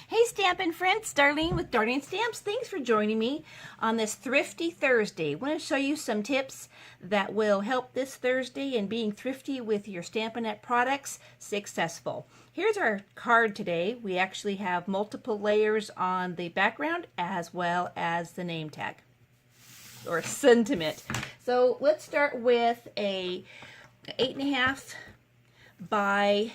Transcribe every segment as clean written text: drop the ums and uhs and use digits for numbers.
Hey Stampin' friends, Darlene with Darling Stamps. Thanks for joining me on this Thrifty Thursday. I want to show you some tips that will help this Thursday in being thrifty with your Stampin' Up Products successful. Here's our card today. We actually have multiple layers on the background as well as the name tag or sentiment. So let's start with a 8.5 by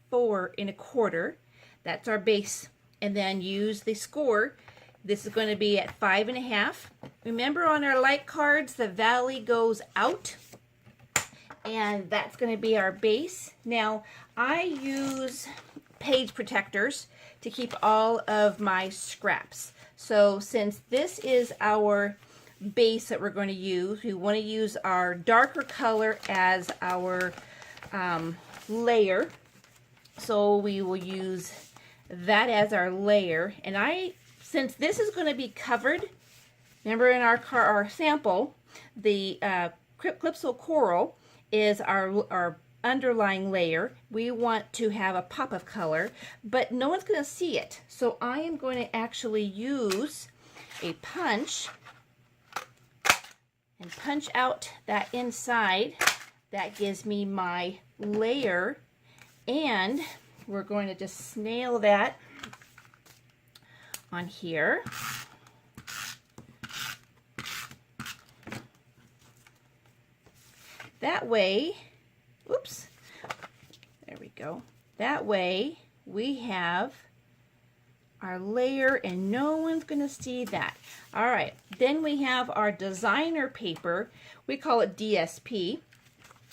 4 1/4. That's our base, and then use the score. This is going to be at 5.5. Remember, on our light cards, the valley goes out, and that's going to be our base. Now, I use page protectors to keep all of my scraps. So since this is our base that we're going to use, we want to use our darker color as our layer. So we will use that as our layer, and since this is going to be covered, remember in our sample, the Calypso Coral is our underlying layer. We want to have a pop of color, but no one's going to see it. So I am going to actually use a punch and punch out that inside. That gives me my layer, and we're going to just snail that on here. That way, oops, there we go. That way we have our layer and no one's going to see that. All right, then we have our designer paper. We call it DSP,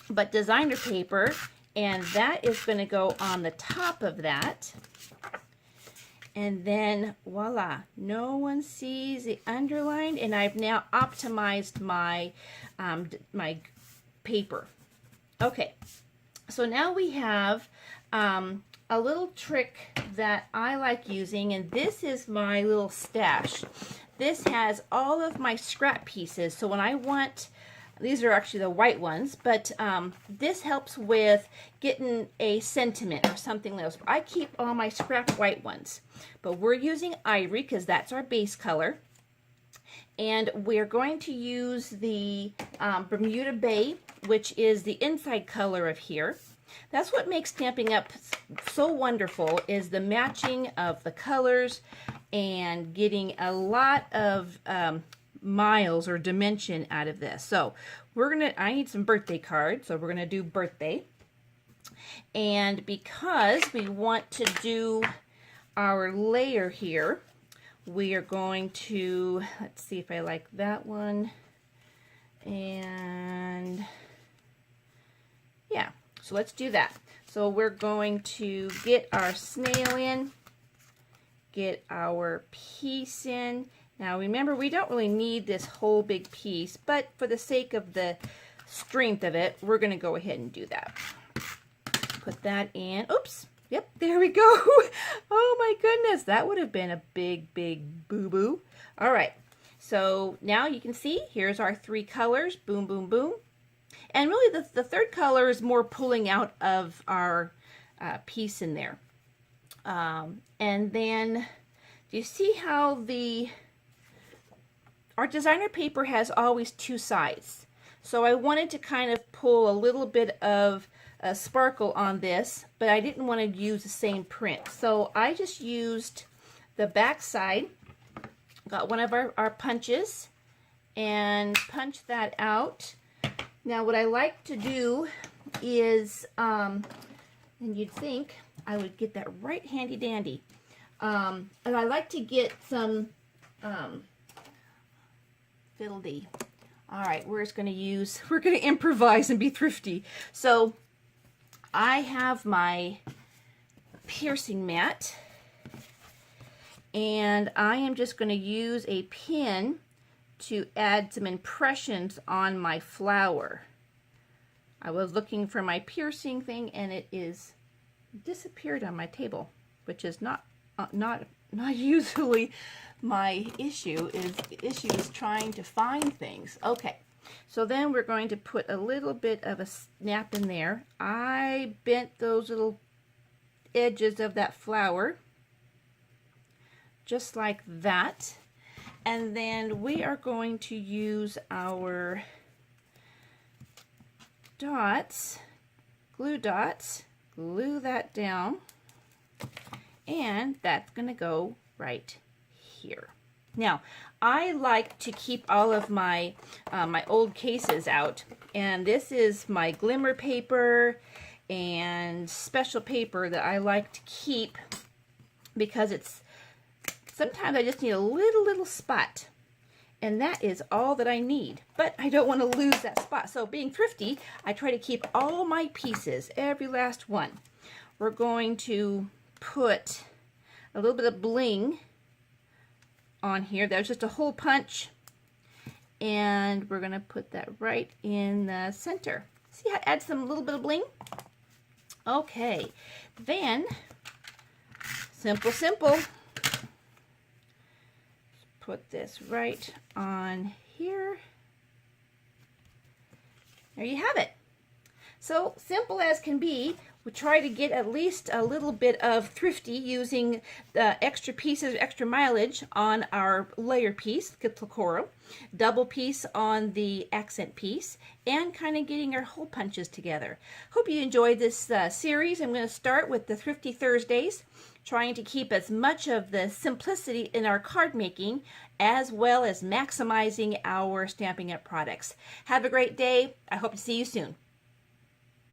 but designer paper. And that is going to go on the top of that. And then voila, no one sees the underline, and I've now optimized my my paper. Okay, so now we have a little trick that I like using, and this is my little stash. This has all of my scrap pieces, so when I want, these are actually the white ones, but this helps with getting a sentiment or something else. I keep all my scrap white ones, but we're using ivory because that's our base color. And we're going to use the Bermuda Bay, which is the inside color of here. That's what makes Stampin' Up so wonderful, is the matching of the colors and getting a lot of miles or dimension out of this. So I need some birthday cards, so we're gonna do birthday. And because we want to do our layer here, we are going to, let's see if I like that one, and yeah, so let's do that. So we're going to get our snail in, get our piece in. Now remember, we don't really need this whole big piece, but for the sake of the strength of it, we're going to go ahead and do that. Put that in. Oops. Yep, there we go. Oh my goodness, that would have been a big, big boo-boo. All right, so now you can see, here's our 3 colors. Boom, boom, boom. And really the third color is more pulling out of our piece in there. And then, do you see how our designer paper has always 2 sides. So I wanted to kind of pull a little bit of a sparkle on this, but I didn't want to use the same print. So I just used the back side, got one of our punches, and punched that out. Now what I like to do is, and you'd think I would get that right handy dandy, and I like to get some fiddle-dee. All right, we're going to improvise and be thrifty. So I have my piercing mat, and I am just going to use a pin to add some impressions on my flower. I was looking for my piercing thing, and it is disappeared on my table, which is not usually my issue. Is trying to find things. Okay, so then we're going to put a little bit of a snap in there. I bent those little edges of that flower just like that. And then we are going to use our dots, glue dots, glue that down, and that's going to go right here. Now, I like to keep all of my my old cases out, and this is my glimmer paper and special paper that I like to keep because it's sometimes I just need a little spot, and that is all that I need, but I don't want to lose that spot. So being thrifty, I try to keep all my pieces, every last one. We're going to put a little bit of bling on here. That's just a hole punch, and we're going to put that right in the center. See how it adds some little bit of bling? Okay, then simple. Put this right on here. There you have it. So simple as can be. We try to get at least a little bit of thrifty using the extra pieces, extra mileage on our layer piece, coral, double piece on the accent piece, and kind of getting our hole punches together. Hope you enjoyed this series. I'm going to start with the Thrifty Thursdays, trying to keep as much of the simplicity in our card making as well as maximizing our Stampin' Up! Products. Have a great day. I hope to see you soon.